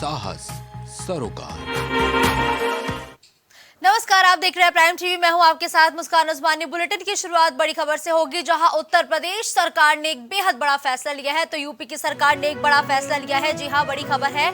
साहस सरोकार। नमस्कार, आप देख रहे हैं प्राइम टीवी। मैं हूं आपके साथ मुस्कान उस्मानी। बुलेटिन की शुरुआत बड़ी खबर से होगी, जहां उत्तर प्रदेश सरकार ने एक बेहद बड़ा फैसला लिया है। तो यूपी की सरकार ने एक बड़ा फैसला लिया है। जी हां, बड़ी खबर है।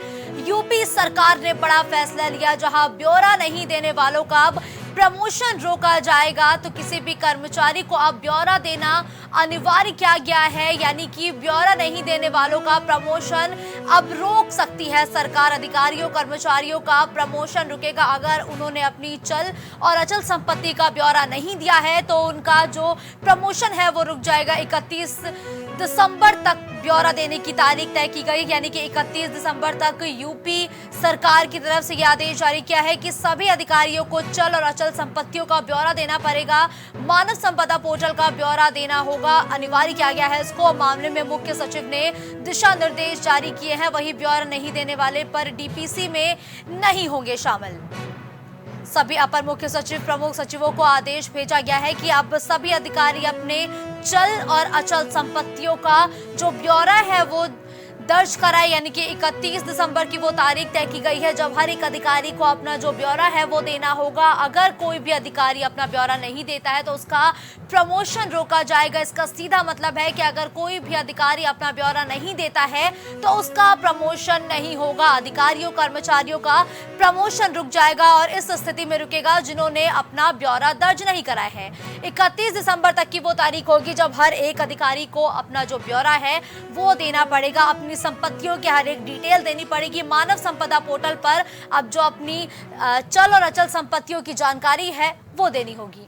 यूपी सरकार ने बड़ा फैसला लिया, जहां ब्यौरा नहीं देने वालों का अब प्रमोशन रोका जाएगा। तो किसी भी कर्मचारी को अब ब्यौरा देना अनिवार्य किया गया है, यानी कि ब्यौरा नहीं देने वालों का प्रमोशन अब रोक सकती है सरकार। अधिकारियों कर्मचारियों का प्रमोशन रुकेगा अगर उन्होंने अपनी चल और अचल संपत्ति का ब्यौरा नहीं दिया है, तो उनका जो प्रमोशन है वो रुक जाएगा। 31 दिसंबर तक ब्यौरा देने की तारीख तय की गई, यानी कि 31 दिसंबर तक यूपी सरकार की तरफ से यह आदेश जारी किया है कि सभी अधिकारियों को चल और अचल संपत्तियों का ब्यौरा देना पड़ेगा। मानव संपदा पोर्टल का ब्यौरा देना होगा, अनिवार्य किया गया है इसको। मामले में मुख्य सचिव ने दिशा निर्देश जारी किए हैं। वही ब्यौरा नहीं देने वाले पर डीपीसी में नहीं होंगे शामिल। सभी अपर मुख्य सचिव प्रमुख सचिवों को आदेश भेजा गया है कि अब सभी अधिकारी अपने चल और अचल संपत्तियों का जो ब्यौरा है वो दर्ज कराए, यानी कि 31 दिसंबर की वो तारीख तय की गई है जब हर एक अधिकारी को अपना जो ब्यौरा है वो देना होगा। अगर कोई भी अधिकारी अपना ब्यौरा नहीं देता है तो उसका प्रमोशन रोका जाएगा। इसका सीधा मतलब है कि अगर कोई भी अधिकारी अपना ब्यौरा नहीं देता है तो उसका प्रमोशन नहीं होगा। अधिकारियों कर्मचारियों का प्रमोशन रुक जाएगा और इस स्थिति में रुकेगा जिन्होंने अपना ब्यौरा दर्ज नहीं कराया है। 31 दिसंबर तक की वो तारीख होगी जब हर एक अधिकारी को अपना जो ब्यौरा है वो देना पड़ेगा। अपनी संपत्तियों की हर एक डिटेल देनी पड़ेगी। मानव संपदा पोर्टल पर अब जो अपनी चल और अचल संपत्तियों की जानकारी है वो देनी होगी।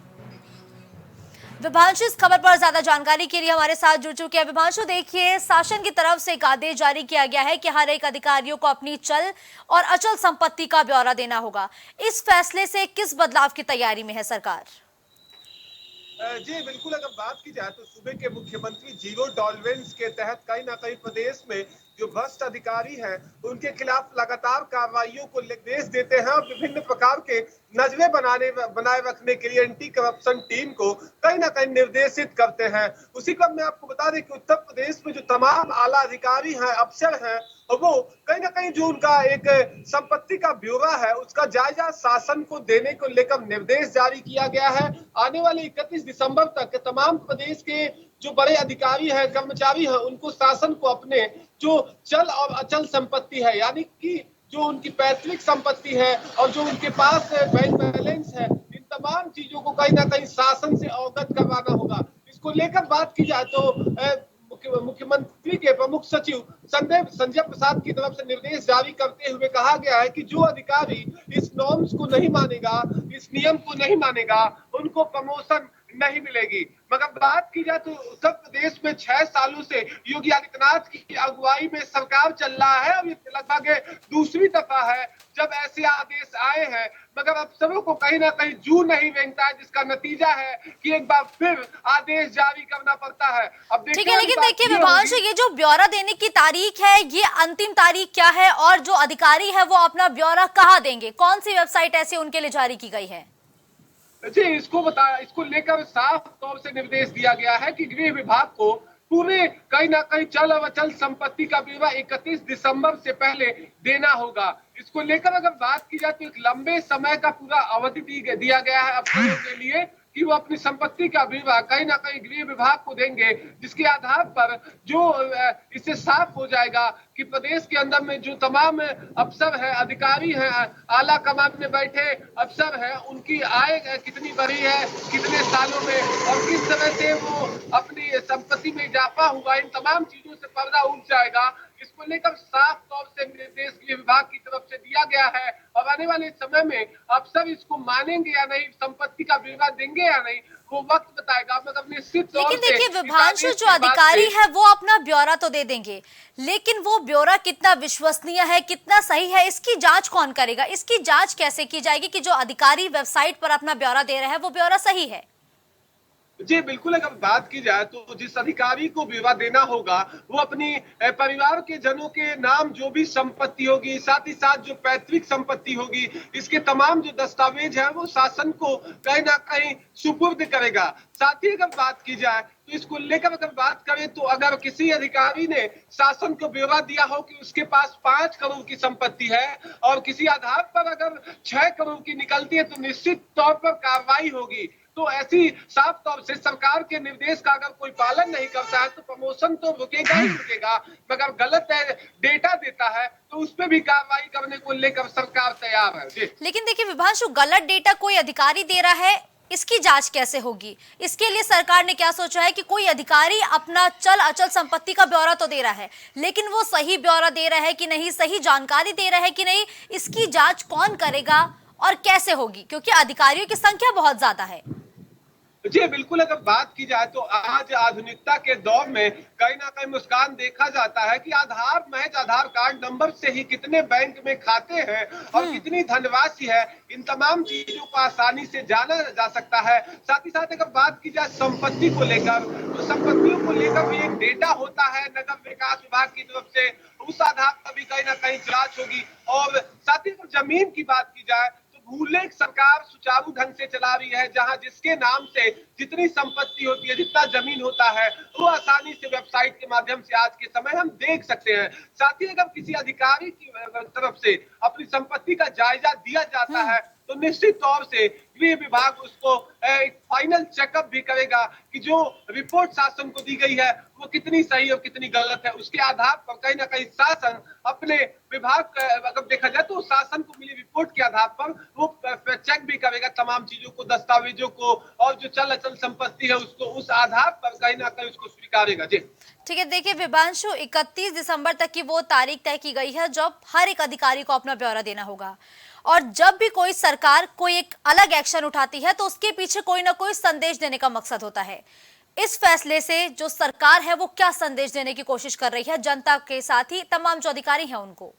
विभांशु इस खबर पर ज्यादा जानकारी के लिए हमारे साथ जुड़ चुके हैं। विभांशु, देखिए, शासन की तरफ से एक आदेश जारी किया गया है कि हर एक अधिकारियों को अपनी चल और अचल संपत्ति का ब्यौरा देना होगा। इस फैसले से किस बदलाव की तैयारी में है सरकार? जी बिल्कुल, अगर बात की जाए तो सूबे के मुख्यमंत्री जीरो टॉलरेंस के तहत कहीं ना कहीं प्रदेश में जो भ्रष्ट अधिकारी हैं उनके खिलाफ लगातार कार्रवाइयों को निर्देश देते हैं और विभिन्न प्रकार के नजरें बनाए रखने के लिए एंटी करप्शन टीम को कहीं ना कहीं निर्देशित करते हैं। उसी क्रम में आपको बता दें कि उत्तर प्रदेश में जो तमाम आला अधिकारी हैं, अफसर हैं, और वो कहीं ना कहीं जो उनका एक संपत्ति का ब्यौरा है उसका जायजा शासन को देने को लेकर निर्देश जारी किया गया है। आने वाले 31 दिसंबर तक तमाम प्रदेश के जो बड़े अधिकारी हैं, कर्मचारी हैं, उनको शासन को अपने जो चल और अचल संपत्ति है, यानी कि जो उनकी पैतृक संपत्ति है और जो उनके पास बैंक बैलेंस है, इन तमाम चीजों को कहीं ना कहीं शासन से अवगत करवाना होगा। इसको लेकर बात की जाए तो मुख्यमंत्री के प्रमुख सचिव संजय प्रसाद की तरफ से निर्देश जारी करते हुए कहा गया है कि जो अधिकारी इस नॉर्म्स को नहीं मानेगा, इस नियम को नहीं मानेगा, उनको प्रमोशन नहीं मिलेगी। मगर बात की जाए तो उत्तर प्रदेश में 6 सालों से योगी आदित्यनाथ की अगुवाई में सरकार चल रहा है और ये लगभग दूसरी दफा है जब ऐसे आदेश आए हैं, मगर अफसरों को कहीं ना कहीं जू नहीं रेंगता है, जिसका नतीजा है कि एक बार फिर आदेश जारी करना पड़ता है। अब ठीक है, लेकिन देखिए विभांशु, ये जो ब्यौरा देने की तारीख है, ये अंतिम तारीख क्या है और जो अधिकारी है वो अपना ब्यौरा कहाँ देंगे? कौन सी वेबसाइट ऐसी उनके लिए जारी की गई है? जी इसको लेकर साफ तौर से निर्देश दिया गया है कि गृह विभाग को पूरे कहीं ना कहीं चल और अचल संपत्ति का ब्यौरा 31 दिसंबर से पहले देना होगा। इसको लेकर अगर बात की जाए तो एक लंबे समय का पूरा अवधि दिया गया है अफसरों के लिए कि वो अपनी संपत्ति का ब्यौरा कहीं ना कहीं गृह विभाग को देंगे, जिसके आधार पर जो इससे साफ हो जाएगा कि प्रदेश के अंदर में जो तमाम अफसर हैं, अधिकारी हैं, आला कमान में बैठे अफसर हैं, उनकी आय कितनी बढ़ी है, कितने सालों में, और किस तरह से वो अपनी संपत्ति में इजाफा हुआ, इन तमाम चीजों से पर्दा उठ जाएगा। इसको लेकर साफ तौर से निर्देश गृह विभाग की तरफ से दिया गया है और आने वाले समय में अफसर इसको मानेंगे या नहीं, संपत्ति का ब्यौरा देंगे या नहीं, वो वक्त बताएगा। मगर निश्चित तौर से लेकिन देखिए विभांशु, जो अधिकारी है वो अपना ब्यौरा तो दे देंगे, लेकिन वो ब्यौरा कितना विश्वसनीय है, कितना सही है, इसकी जांच कौन करेगा? इसकी जांच कैसे की जाएगी कि जो अधिकारी वेबसाइट पर अपना ब्यौरा दे रहे हैं वो ब्यौरा सही है? जी बिल्कुल, अगर बात की जाए तो जिस अधिकारी को ब्यौरा देना होगा वो अपनी परिवार के जनों के नाम जो भी संपत्ति होगी, साथ ही साथ जो पैतृक संपत्ति होगी, इसके तमाम जो दस्तावेज है वो शासन को कहीं ना कहीं सुपुर्द करेगा। साथ ही अगर बात की जाए तो इसको लेकर अगर बात करें तो अगर किसी अधिकारी ने शासन को ब्यौरा दिया हो कि उसके पास 5 करोड़ की संपत्ति है और किसी आधार पर अगर 6 करोड़ की निकलती है तो निश्चित तौर पर कार्रवाई होगी। तो ऐसी साफ तौर से सरकार के निर्देश का अगर कोई पालन नहीं करता है तो प्रमोशन तो रुकेगा ही रुकेगा, मगर गलत डेटा देता है तो उस पर भी कार्रवाई करने को लेकर सरकार तैयार है। जी। लेकिन देखिए विभांशु, गलत डेटा कोई अधिकारी दे रहा है, इसकी जांच कैसे होगी? इसके लिए सरकार ने क्या सोचा है कि कोई अधिकारी अपना चल अचल संपत्ति का ब्यौरा तो दे रहा है, लेकिन वो सही ब्यौरा दे रहा है कि नहीं, सही जानकारी दे रहा है कि नहीं, इसकी जांच कौन करेगा और कैसे होगी? क्योंकि अधिकारियों की संख्या बहुत ज्यादा है। जी बिल्कुल, अगर बात की जाए तो आज आधुनिकता के दौर में कहीं ना कहीं मुस्कान देखा जाता है कि महज आधार कार्ड नंबर से ही कितने बैंक में खाते हैं और कितनी धनराशि है, इन तमाम चीजों को आसानी से जाना जा सकता है। साथ ही साथ अगर बात की जाए संपत्ति को लेकर, तो संपत्तियों को लेकर भी एक डेटा होता है नगर विकास विभाग की तरफ से, उस आधार पर भी कहीं ना कहीं जांच होगी। और साथ ही अगर जमीन की बात की जाए, भूलेख सरकार सुचारू ढंग से चला रही है, जहां जिसके नाम से जितनी संपत्ति होती है, जितना जमीन होता है, वो आसानी से वेबसाइट के माध्यम से आज के समय हम देख सकते हैं। साथ ही अगर किसी अधिकारी की तरफ से अपनी संपत्ति का जायजा दिया जाता है तो निश्चित तौर से गृह विभाग उसको एक फाइनल चेकअप भी करेगा कि जो रिपोर्ट शासन को दी गई है वो कितनी सही और कितनी गलत है। उसके आधार पर कहीं ना कहीं शासन अपने विभाग, अगर देखा जाए तो शासन को मिली रिपोर्ट के आधार पर वो चेक भी करेगा तमाम चीजों को, दस्तावेजों को, और जो चल अचल संपत्ति है उसको उस आधार पर कहीं ना कहीं उसको स्वीकारेगा। जी ठीक है, देखिए विभांशु, 31 दिसंबर तक की वो तारीख तय की गई है जब हर एक अधिकारी को अपना ब्यौरा देना होगा, और जब भी कोई सरकार कोई एक अलग एक्शन उठाती है तो उसके पीछे कोई ना कोई संदेश देने का मकसद होता है। इस फैसले से जो सरकार है वो क्या संदेश देने की कोशिश कर रही है जनता के साथ ही तमाम जो अधिकारी हैं उनको?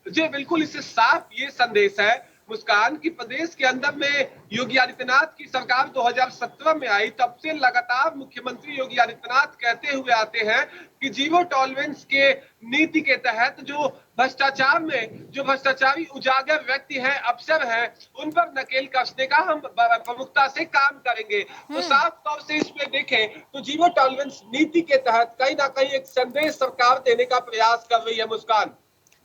जी बिल्कुल, इससे साफ ये संदेश है मुस्कान की प्रदेश के अंदर में योगी आदित्यनाथ की सरकार 2017 में आई, तब से लगातार मुख्यमंत्री योगी आदित्यनाथ कहते हुए आते हैं कि जीरो टॉलरेंस के नीति के तहत जो भ्रष्टाचार में जो भ्रष्टाचारी उजागर व्यक्ति हैं, अफसर हैं, उन पर नकेल कसने का हम प्रमुखता से काम करेंगे। तो साफ तौर से इसमें देखें तो जीरो टॉलरेंस नीति के तहत कहीं ना कहीं एक संदेश सरकार देने का प्रयास कर रही है मुस्कान।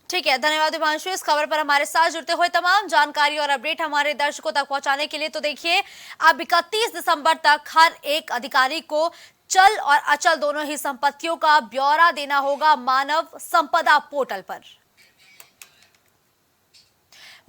ठीक है, धन्यवाद विभांशु, इस खबर पर हमारे साथ जुड़ते हुए तमाम जानकारी और अपडेट हमारे दर्शकों तक पहुंचाने के लिए। तो देखिए, अब 31 दिसंबर तक हर एक अधिकारी को चल और अचल दोनों ही संपत्तियों का ब्यौरा देना होगा मानव संपदा पोर्टल पर।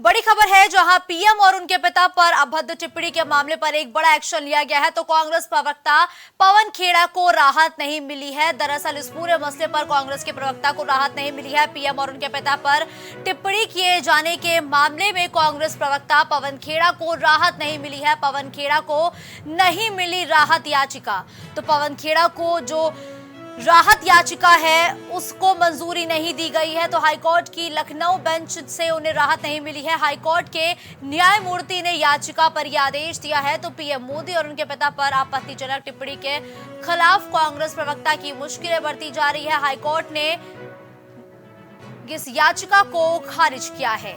बड़ी खबर है, जहां पीएम और उनके पिता पर अभद्र टिप्पणी के मामले पर एक बड़ा एक्शन लिया गया है, तो कांग्रेस प्रवक्ता पवन खेड़ा को राहत नहीं मिली है। दरअसल इस पूरे मसले पर कांग्रेस के प्रवक्ता को राहत नहीं मिली है। पीएम और उनके पिता पर टिप्पणी किए जाने के मामले में कांग्रेस प्रवक्ता पवन खेड़ा को राहत नहीं मिली है। पवन खेड़ा को नहीं मिली राहत याचिका, तो पवन खेड़ा को जो राहत याचिका है उसको मंजूरी नहीं दी गई है। तो हाईकोर्ट की लखनऊ बेंच से उन्हें राहत नहीं मिली है। हाईकोर्ट के न्यायमूर्ति ने याचिका पर यह आदेश दिया है। तो पीएम मोदी और उनके पिता पर आपत्तिजनक टिप्पणी के खिलाफ कांग्रेस प्रवक्ता की मुश्किलें बढ़ती जा रही है। हाईकोर्ट ने इस याचिका को खारिज किया है।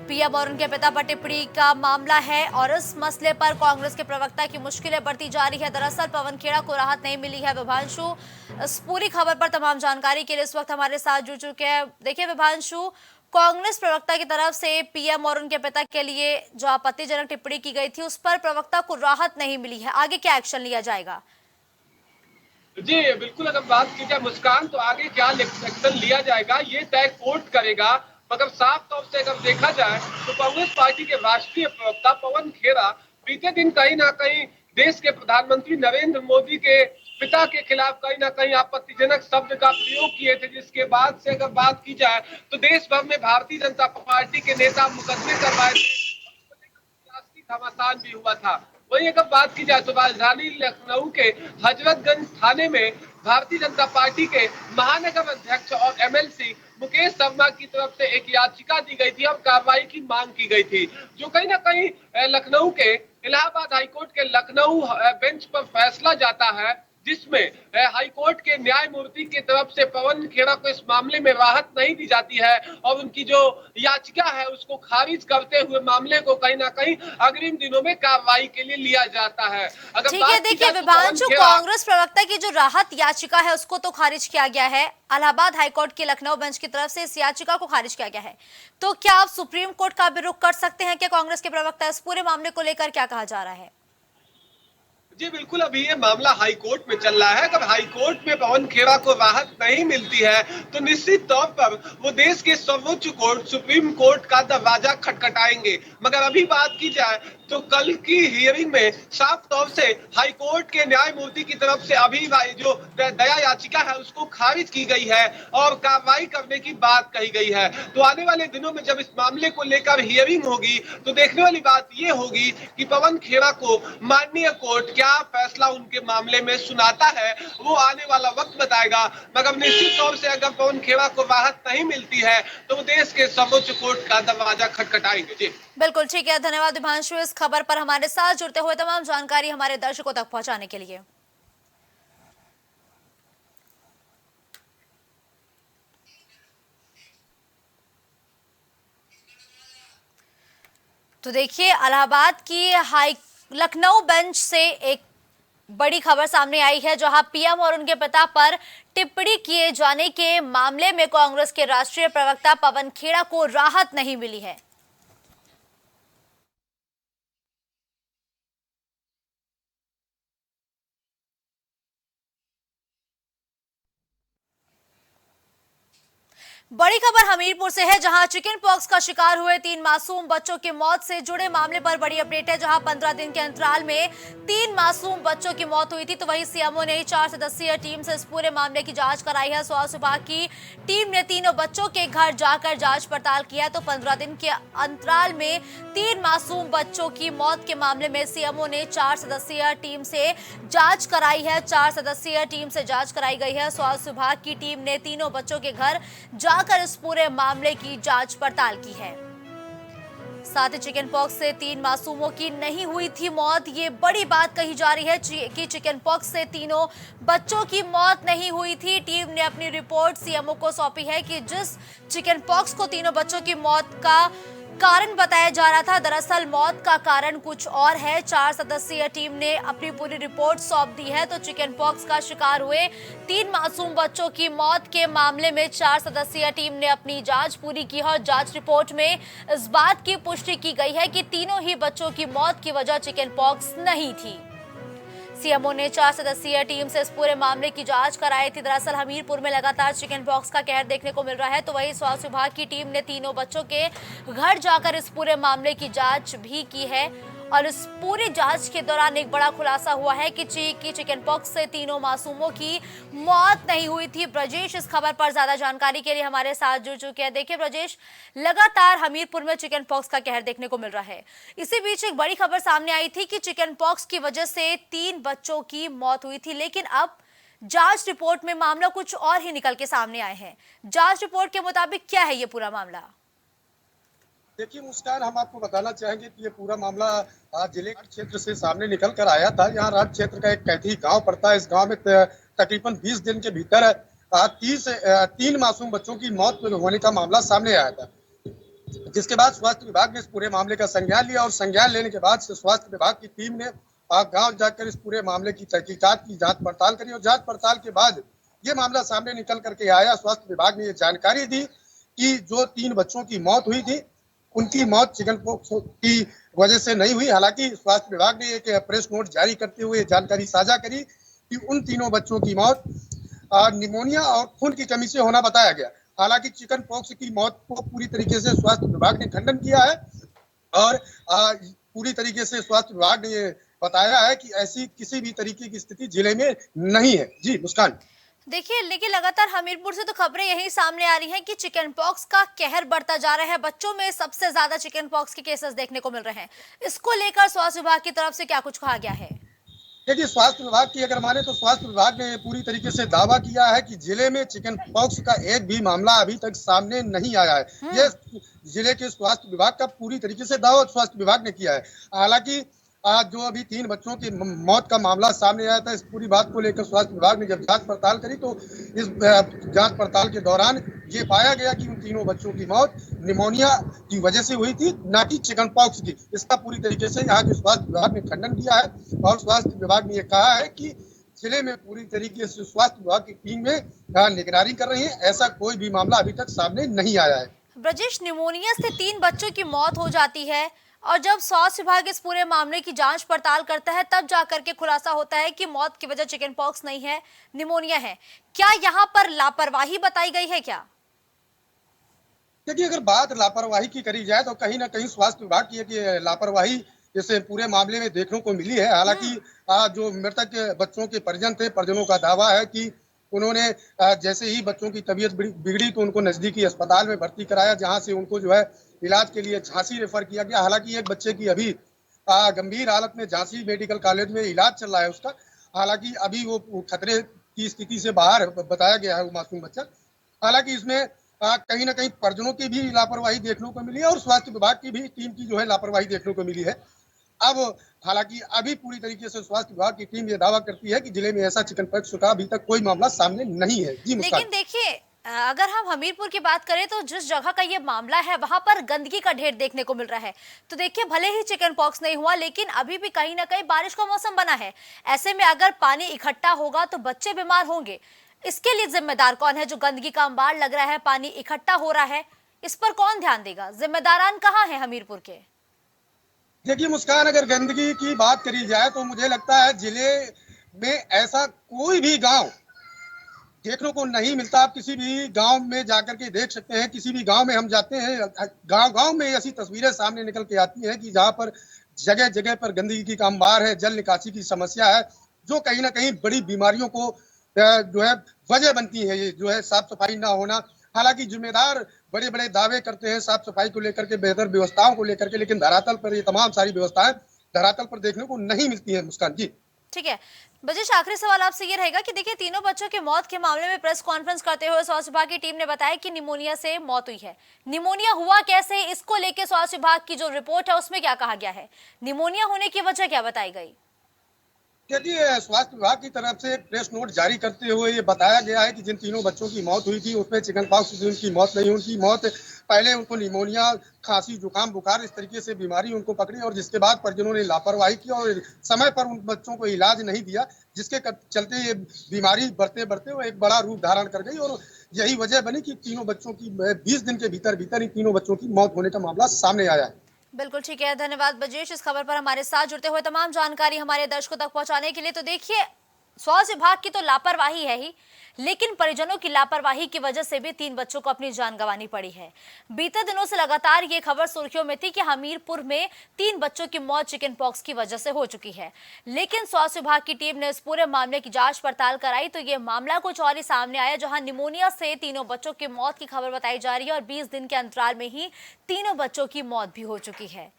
पीएम और उनके पिता पर टिप्पणी का मामला है और इस मसले पर कांग्रेस के प्रवक्ता की मुश्किलें बढ़ती जा रही है। दरअसल पवन खेड़ा को राहत नहीं मिली है। विभांशु, इस पूरी खबर पर तमाम जानकारी के लिए इस वक्त हमारे साथ जुड़ चुके हैं। देखिए विभांशु, कांग्रेस प्रवक्ता की तरफ से पीएम और उनके पिता के लिए जो आपत्तिजनक टिप्पणी की गई थी उस पर प्रवक्ता को राहत नहीं मिली है, आगे क्या एक्शन लिया जाएगा? जी बिल्कुल, अगर बात की जाए मुस्कान तो आगे क्या एक्शन लिया जाएगा ये तय कोर्ट करेगा, मगर साफ तौर से अगर देखा जाए तो कांग्रेस पार्टी के राष्ट्रीय प्रवक्ता पवन खेड़ा बीते दिन कहीं ना कहीं देश के प्रधानमंत्री नरेंद्र मोदी के पिता के खिलाफ कहीं ना कहीं आपत्तिजनक शब्द का प्रयोग किए थे, जिसके बाद से अगर बात की जाए तो देश भर में भारतीय जनता पार्टी के नेता मुकदमे करवाए थे, सियासी घमासान भी हुआ था। वही अगर बात की जाए तो राजधानी लखनऊ के हजरतगंज थाने में भारतीय जनता पार्टी के महानगर अध्यक्ष और एमएलसी मुकेश शर्मा की तरफ से एक याचिका दी गई थी और कार्रवाई की मांग की गई थी, जो कहीं ना कहीं लखनऊ के इलाहाबाद हाईकोर्ट के लखनऊ बेंच पर फैसला जाता है जिसमें हाईकोर्ट के न्यायमूर्ति की तरफ से पवन खेड़ा को इस मामले में राहत नहीं दी जाती है और उनकी जो याचिका है उसको खारिज करते हुए मामले को कहीं ना कहीं अग्रिम दिनों में कार्रवाई के लिए लिया जाता है। अगर ठीक है, देखिए विभांशु, कांग्रेस प्रवक्ता की जो राहत याचिका है उसको तो खारिज किया गया है, इलाहाबाद हाईकोर्ट के लखनऊ बेंच की तरफ से इस याचिका को खारिज किया गया है, तो क्या आप सुप्रीम कोर्ट का भी रुख कर सकते हैं? क्या कांग्रेस के प्रवक्ता इस पूरे मामले को लेकर क्या कहा जा रहा है? जी बिल्कुल, अभी ये मामला हाई कोर्ट में चल रहा है। अगर हाई कोर्ट में पवन खेड़ा को राहत नहीं मिलती है तो निश्चित तौर पर वो देश के सर्वोच्च कोर्ट सुप्रीम कोर्ट का दरवाजा खटखटाएंगे। मगर अभी बात की जाए तो कल की हियरिंग में साफ तौर से हाई कोर्ट के न्यायमूर्ति की तरफ से अभी जो दया याचिका है उसको खारिज की गई है और कार्रवाई करने की बात कही गई है। तो आने वाले दिनों में जब इस मामले को लेकर हियरिंग होगी तो देखने वाली बात ये होगी कि पवन खेड़ा को माननीय कोर्ट क्या फैसला उनके मामले में सुनाता है, वो आने वाला वक्त बताएगा। मगर निश्चित तौर से अगर पवन खेड़ा को राहत नहीं मिलती है तो वो देश के सर्वोच्च कोर्ट का दरवाजा खटखटाएंगे। जी बिल्कुल ठीक है, धन्यवाद विभांशु इस खबर पर हमारे साथ जुड़ते हुए तमाम जानकारी हमारे दर्शकों तक पहुंचाने के लिए। तो देखिए, इलाहाबाद की लखनऊ बेंच से एक बड़ी खबर सामने आई है, जहां पीएम और उनके पिता पर टिप्पणी किए जाने के मामले में कांग्रेस के राष्ट्रीय प्रवक्ता पवन खेड़ा को राहत नहीं मिली है। बड़ी खबर हमीरपुर से है, जहां चिकन पॉक्स का शिकार हुए 3 मासूम बच्चों की मौत से जुड़े मामले पर बड़ी अपडेट है, जहां 15 दिन के अंतराल में 3 मासूम बच्चों की मौत हुई थी। तो वहीं सीएमओ ने 4 सदस्यीय टीम से इस पूरे मामले की जांच कराई है। स्वास्थ्य विभाग की टीम ने तीनों बच्चों के घर जाकर जांच पड़ताल की है। तो 15 दिन के अंतराल में 3 मासूम बच्चों की मौत के मामले में सीएमओ ने 4 सदस्यीय टीम से जांच कराई है। 4 सदस्यीय टीम से जांच कराई गई है। स्वास्थ्य विभाग की टीम ने तीनों बच्चों के घर जाकर इस पूरे मामले की जांच पड़ताल की है। साथ ही चिकन पॉक्स से 3 मासूमों की नहीं हुई थी मौत। ये बड़ी बात कही जा रही है कि चिकन पॉक्स से तीनों बच्चों की मौत नहीं हुई थी। टीम ने अपनी रिपोर्ट सीएमओ को सौंपी है कि जिस चिकन पॉक्स को तीनों बच्चों की मौत का कारण बताया जा रहा था, दरअसल मौत का कारण कुछ और है। 4 सदस्यीय टीम ने अपनी पूरी रिपोर्ट सौंप दी है। तो चिकन पॉक्स का शिकार हुए 3 मासूम बच्चों की मौत के मामले में 4 सदस्यीय टीम ने अपनी जांच पूरी की है और जांच रिपोर्ट में इस बात की पुष्टि की गई है कि तीनों ही बच्चों की मौत की वजह चिकन पॉक्स नहीं थी। सीएमओ ने 4 सदस्यीय टीम से इस पूरे मामले की जांच कराई थी। दरअसल हमीरपुर में लगातार चिकन पॉक्स का कहर देखने को मिल रहा है। तो वहीं स्वास्थ्य विभाग की टीम ने तीनों बच्चों के घर जाकर इस पूरे मामले की जांच भी की है और इस पूरी जांच के दौरान एक बड़ा खुलासा हुआ है कि चिकन पॉक्स से तीनों मासूमों की मौत नहीं हुई थी। ब्रजेश इस खबर पर ज्यादा जानकारी के लिए हमारे साथ जुड़ चुके हैं। देखिए ब्रजेश, लगातार हमीरपुर में चिकन पॉक्स का कहर देखने को मिल रहा है। इसी बीच एक बड़ी खबर सामने आई थी कि चिकन पॉक्स की वजह से 3 बच्चों की मौत हुई थी, लेकिन अब जांच रिपोर्ट में मामला कुछ और ही निकल के सामने आए हैं। जांच रिपोर्ट के मुताबिक क्या है ये पूरा मामला? देखिए मुस्कान, हम आपको बताना चाहेंगे कि ये पूरा मामला जिले के क्षेत्र से सामने निकल कर आया था। यहाँ राज क्षेत्र का एक कैथी गांव पड़ता है। इस गांव में तकरीबन 20 दिन के भीतर 3 मासूम बच्चों की मौत होने का मामला सामने आया था, जिसके बाद स्वास्थ्य विभाग ने इस पूरे मामले का संज्ञान लिया और संज्ञान लेने के बाद से स्वास्थ्य विभाग की टीम ने गाँव जाकर इस पूरे मामले की तहकीकात की, जाँच पड़ताल करी और जाँच पड़ताल के बाद ये मामला सामने निकल करके आया। स्वास्थ्य विभाग ने ये जानकारी दी कि जो 3 बच्चों की मौत हुई थी उनकी मौत चिकन पॉक्स की वजह से नहीं हुई। हालांकि स्वास्थ्य विभाग ने एक प्रेस नोट जारी करते हुए जानकारी साझा करी कि उन तीनों बच्चों की मौत निमोनिया और खून की कमी से होना बताया गया। हालांकि चिकन पॉक्स की मौत को पूरी तरीके से स्वास्थ्य विभाग ने खंडन किया है और पूरी तरीके से स्वास्थ्य विभाग ने ये बताया है कि ऐसी किसी भी तरीके की स्थिति जिले में नहीं है। जी मुस्कान। देखिए, लेकिन लगातार हमीरपुर से तो खबरें यही सामने आ रही हैं कि चिकन पॉक्स का कहर बढ़ता जा रहा है। बच्चों में सबसे ज्यादा चिकन पॉक्स के केसेस देखने को मिल रहे हैं। इसको लेकर स्वास्थ्य विभाग की तरफ से क्या कुछ कहा गया है? देखिए, स्वास्थ्य विभाग की अगर माने तो स्वास्थ्य विभाग ने पूरी तरीके से दावा किया है कि जिले में चिकन पॉक्स का एक भी मामला अभी तक सामने नहीं आया है। ये जिले के स्वास्थ्य विभाग का पूरी तरीके से दावा स्वास्थ्य विभाग ने किया है। हालांकि आज जो अभी 3 बच्चों की मौत का मामला सामने आया था, इस पूरी बात को लेकर स्वास्थ्य विभाग ने जब जांच पड़ताल करी तो इस जांच पड़ताल के दौरान ये पाया गया कि उन तीनों बच्चों की मौत निमोनिया की वजह से हुई थी, ना कि चिकन पॉक्स की। इसका पूरी तरीके से यहाँ के स्वास्थ्य विभाग ने खंडन किया है और स्वास्थ्य विभाग ने ये कहा है कि जिले में पूरी तरीके से स्वास्थ्य विभाग की टीम में निगरानी कर रही है। ऐसा कोई भी मामला अभी तक सामने नहीं आया है। ब्रजेश, निमोनिया से 3 बच्चों की मौत हो जाती है और जब स्वास्थ्य विभाग इस पूरे मामले की जांच पड़ताल करता है तब जाकर के खुलासा होता है कि मौत की वजह चिकन पॉक्स नहीं है, निमोनिया है। क्या यहाँ पर लापरवाही बताई गई है क्या? देखिए, अगर बात लापरवाही की करी जाए तो कहीं ना कहीं स्वास्थ्य विभाग की एक लापरवाही इस पूरे मामले में देखने को मिली है। हालांकि जो मृतक बच्चों के परिजन थे, परिजनों का दावा है कि उन्होंने जैसे ही बच्चों की तबीयत बिगड़ी तो उनको नजदीकी अस्पताल में भर्ती कराया, जहां से उनको जो है इलाज के लिए झांसी रेफर किया गया। हालांकि एक बच्चे की अभी गंभीर हालत में झांसी मेडिकल कॉलेज में इलाज चल रहा है उसका। हालांकि अभी वो खतरे की स्थिति से बाहर बताया गया है वो मासूम बच्चा। हालांकि इसमें कहीं ना कहीं परिजनों की भी लापरवाही देखने को मिली है और स्वास्थ्य विभाग की भी टीम की जो है लापरवाही देखने को मिली है। अब हालांकि अभी पूरी तरीके से स्वास्थ्य विभाग की टीम ये दावा करती है कि जिले में ऐसा चिकन पॉक्स का अभी तक कोई मामला सामने नहीं है। जी लेकिन देखिए, अगर हम हमीरपुर की बात करें तो जिस जगह का ये मामला है वहां पर गंदगी का ढेर देखने को मिल रहा है। तो देखिए, भले ही चिकन पॉक्स नहीं हुआ लेकिन अभी भी कहीं ना कहीं बारिश का मौसम बना है। ऐसे में अगर पानी इकट्ठा होगा तो बच्चे बीमार होंगे। इसके लिए जिम्मेदार कौन है? जो गंदगी का अंबार लग रहा है, पानी इकट्ठा हो रहा है, इस पर कौन ध्यान देगा? जिम्मेदारान कहाँ है हमीरपुर के? देखिए मुस्कान, अगर गंदगी की बात करी जाए तो मुझे लगता है जिले में ऐसा कोई भी गांव देखने को नहीं मिलता। आप किसी भी गांव में जाकर के देख सकते हैं, किसी भी गांव में हम जाते हैं, गांव में ऐसी तस्वीरें सामने निकल के आती हैं कि जहां पर जगह जगह पर गंदगी का अंबार है, जल निकासी की समस्या है, जो कहीं ना कहीं बड़ी बीमारियों को जो है वजह बनती है। ये जो है साफ सफाई ना होना। हालांकि जिम्मेदार बड़े बड़े दावे करते हैं साफ सफाई को लेकर के, बेहतर व्यवस्थाओं को लेकर के, लेकिन धरातल पर ये तमाम सारी व्यवस्थाएं धरातल पर देखने को नहीं मिलती है। मुस्कान जी, ठीक है। ब्रजेश, आखिरी सवाल आपसे ये रहेगा कि देखिए, तीनों बच्चों की मौत के मामले में प्रेस कॉन्फ्रेंस करते हुए स्वास्थ्य विभाग की टीम ने बताया कि निमोनिया से मौत हुई है। निमोनिया हुआ कैसे, इसको लेकर स्वास्थ्य विभाग की जो रिपोर्ट है उसमें क्या कहा गया है? निमोनिया होने की वजह क्या बताई गई? देखिए, स्वास्थ्य विभाग की तरफ से एक प्रेस नोट जारी करते हुए ये बताया गया है कि जिन तीनों बच्चों की मौत हुई थी उसमें चिकन पॉक्स से उनकी मौत नहीं, उनकी मौत पहले उनको निमोनिया, खांसी, जुकाम, बुखार इस तरीके से बीमारी उनको पकड़ी और जिसके बाद परिजनों ने लापरवाही की और समय पर उन बच्चों को इलाज नहीं दिया, जिसके चलते ये बीमारी बढ़ते बढ़ते वो एक बड़ा रूप धारण कर गई और यही वजह बनी कि तीनों बच्चों की 20 दिन के भीतर भीतर इन तीनों बच्चों की मौत होने का मामला सामने आया है। बिल्कुल ठीक है, धन्यवाद ब्रजेश इस खबर पर हमारे साथ जुड़ते हुए तमाम जानकारी हमारे दर्शकों तक पहुंचाने के लिए। तो देखिए, स्वास्थ्य विभाग की तो लापरवाही है ही, लेकिन परिजनों की लापरवाही की वजह से भी 3 बच्चों को अपनी जान गंवानी पड़ी है। बीते दिनों से लगातार ये खबर सुर्खियों में थी कि हमीरपुर में 3 बच्चों की मौत चिकन पॉक्स की वजह से हो चुकी है, लेकिन स्वास्थ्य विभाग की टीम ने इस पूरे मामले की जांच पड़ताल कराई तो ये मामला कुछ और ही सामने आया, जहां निमोनिया से तीनों बच्चों की मौत की खबर बताई जा रही है और 20 दिन के अंतराल में ही तीनों बच्चों की मौत भी हो चुकी है।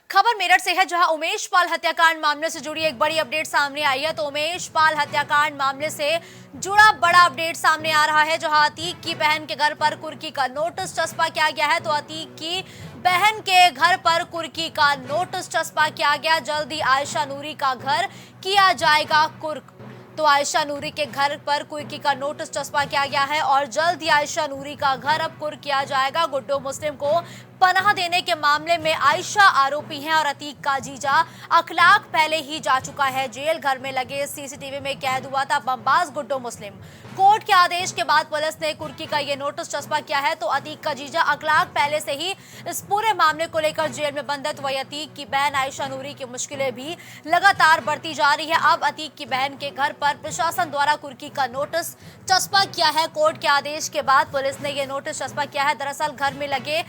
खबर मेरठ से है, जहां उमेश पाल हत्याकांड मामले से जुड़ी एक बड़ी अपडेट सामने आई है। तो उमेश पाल हत्याकांड मामले से जुड़ा बड़ा अपडेट सामने आ रहा है, जहां अतीक की बहन के घर पर कुर्की का नोटिस चस्पा किया गया है। तो अतीक की बहन के घर पर कुर्की का नोटिस चस्पा किया गया। जल्द ही आयशा नूरी का घर किया जाएगा कुर्क। तो आयशा नूरी के घर पर कुर्की का नोटिस चस्पा किया गया है और जल्द ही आयशा नूरी का घर अब कुर्क किया जाएगा। गुड्डो मुस्लिम को पनाह देने के मामले में आयशा आरोपी हैं और अतीक का जीजा अखलाक पहले ही जा चुका है जेल। घर में लगे सीसीटीवी में कैद हुआ था बमबाज गुड्डो मुस्लिम। कोर्ट के आदेश के बाद पुलिस ने कुर्की का ये नोटिस चस्पा किया है। तो अतीक का जीजा अखलाक पहले से ही इस पूरे मामले को लेकर जेल में बंद है। तो वही अतीक की बहन आयशा नूरी की मुश्किलें भी लगातार बढ़ती जा रही है। अब अतीक की बहन के घर पर प्रशासन द्वारा कुर्की का नोटिस चस्पा किया है। कोर्ट के आदेश के बाद पुलिस ने ये नोटिस चस्पा किया है। दरअसल घर में लगे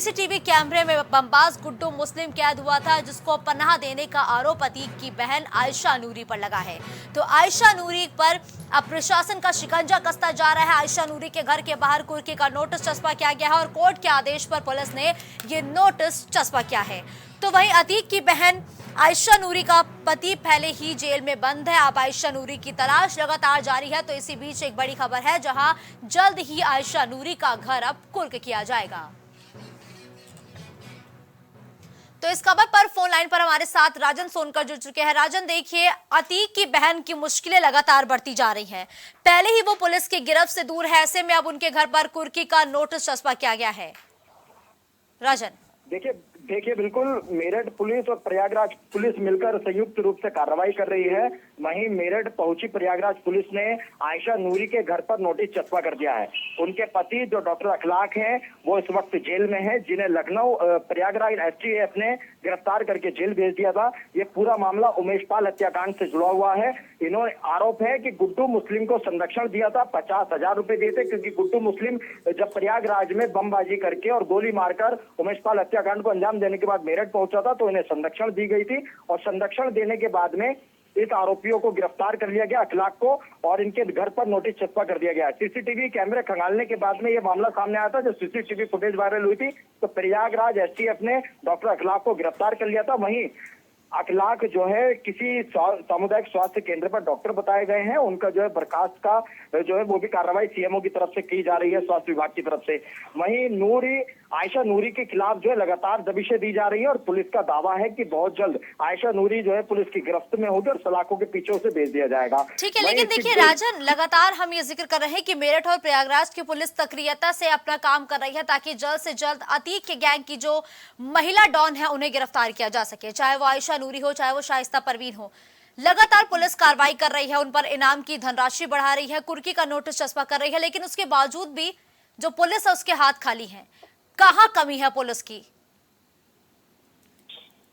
सीसीटीवी कैमरे में बमबाज गुड्डो मुस्लिम कैद हुआ था, जिसको पनाह देने का आरोप अतीक की बहन आयशा नूरी पर लगा है। तो आयशा नूरी पर अब प्रशासन का शिकंजा कसता जा रहा है। आयशा नूरी के घर के बाहर कुर्की का नोटिस चस्पा किया गया है और कोर्ट के आदेश पर पुलिस ने ये नोटिस चस्पा किया है। तो वहीं अतीक की बहन आयशा नूरी का पति पहले ही जेल में बंद है। अब आयशा नूरी की तलाश लगातार जारी है। तो इसी बीच एक बड़ी खबर है, जहां जल्द ही आयशा नूरी का घर अब कुर्क किया जाएगा। तो इस खबर पर फोन लाइन पर हमारे साथ राजन सोनकर जुड़ चुके हैं। राजन, देखिए, अतीक की बहन की मुश्किलें लगातार बढ़ती जा रही हैं। पहले ही वो पुलिस की गिरफ्त से दूर है, ऐसे में अब उनके घर पर कुर्की का नोटिस चस्पा किया गया है। राजन, देखिए बिल्कुल, मेरठ पुलिस और प्रयागराज पुलिस मिलकर संयुक्त रूप से कार्रवाई कर रही है। वहीं मेरठ पहुंची प्रयागराज पुलिस ने आयशा नूरी के घर पर नोटिस चस्पा कर दिया है। उनके पति जो डॉक्टर अखलाक हैं वो इस वक्त जेल में हैं, जिन्हें लखनऊ प्रयागराज एसटीएफ ने गिरफ्तार करके जेल भेज दिया था। ये पूरा मामला उमेश पाल हत्याकांड से जुड़ा हुआ है। इन्होंने आरोप है कि गुड्डू मुस्लिम को संरक्षण दिया था, 50,000 रुपए दिए थे, क्योंकि गुड्डू मुस्लिम जब प्रयागराज में बमबाजी करके और गोली मारकर उमेश पाल हत्याकांड को अंजाम देने के बाद मेरठ पहुंचा था, तो इन्हें संरक्षण दी गई थी। और संरक्षण देने के बाद में इस आरोपियों को गिरफ्तार कर लिया गया, अखलाक को, और इनके घर पर नोटिस चस्पा कर दिया गया। सीसीटीवी कैमरे खंगालने के बाद में यह मामला सामने आया था। जब सीसीटीवी फुटेज वायरल हुई थी तो प्रयागराज एसटीएफ ने डॉक्टर अखलाक को गिरफ्तार कर लिया था। वहीं अखलाक जो है किसी सामुदायिक स्वास्थ्य केंद्र पर डॉक्टर बताए गए हैं। उनका जो है बर्खास्त का जो है वो भी कार्रवाई सीएमओ की तरफ से की जा रही है, स्वास्थ्य विभाग की तरफ से। वहीं आयशा नूरी के खिलाफ जो है लगातार दबिशें दी जा रही है और पुलिस का दावा है कि बहुत जल्द आयशा नूरी जो है पुलिस की गिरफ्त में होगी और सलाखों के पीछे उसे भेज दिया जाएगा। ठीक है, लेकिन देखिए राजन, लगातार हम ये जिक्र कर रहे हैं कि मेरठ और प्रयागराज की पुलिस सक्रियता से अपना काम कर रही है ताकि जल्द से जल्द अतीक के गैंग की जो महिला डॉन है उन्हें गिरफ्तार किया जा सके, चाहे वो आयशा नूरी हो, चाहे वो शाइस्ता परवीन हो। लगातार पुलिस कार्रवाई कर रही है, उन पर इनाम की धनराशि बढ़ा रही है, कुर्की का नोटिस चस्पा कर रही है, लेकिन उसके बावजूद भी जो पुलिस है उसके हाथ खाली हैं। कहां कमी है पुलिस की?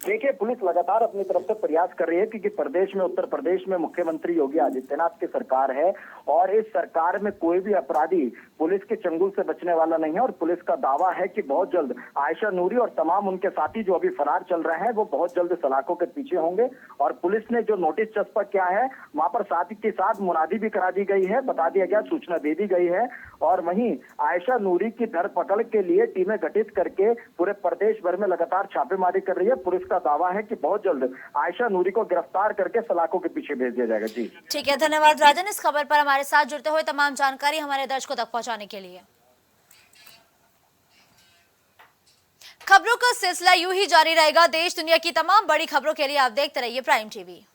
देखिए, पुलिस लगातार अपनी तरफ से प्रयास कर रही है, क्योंकि प्रदेश में, उत्तर प्रदेश में मुख्यमंत्री योगी आदित्यनाथ की सरकार है और इस सरकार में कोई भी अपराधी पुलिस के चंगुल से बचने वाला नहीं है। और पुलिस का दावा है कि बहुत जल्द आयशा नूरी और तमाम उनके साथी जो अभी फरार चल रहे हैं वो बहुत जल्द सलाखों के पीछे होंगे। और पुलिस ने जो नोटिस चस्पा किया है वहां पर साथ के साथ मुनादी भी करा दी गई है, बता दिया गया, सूचना दे दी गई है। और वहीं आयशा नूरी की धरपकड़ के लिए टीमें गठित करके पूरे प्रदेश भर में लगातार छापेमारी कर रही है। पुलिस का दावा है कि बहुत जल्द आयशा नूरी को गिरफ्तार करके सलाखों के पीछे भेज दिया जाएगा। जी ठीक है, धन्यवाद राजन, इस खबर पर हमारे साथ जुड़ते हुए तमाम जानकारी हमारे दर्शकों तक पहुंचाने के लिए। खबरों का सिलसिला यूं ही जारी रहेगा। देश दुनिया की तमाम बड़ी खबरों के लिए आप देखते रहिए प्राइम टीवी।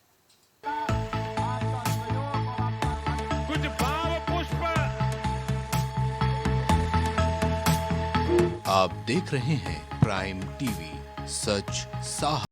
कुछ भाव पुष्प। आप देख रहे हैं प्राइम टीवी, सच साहब।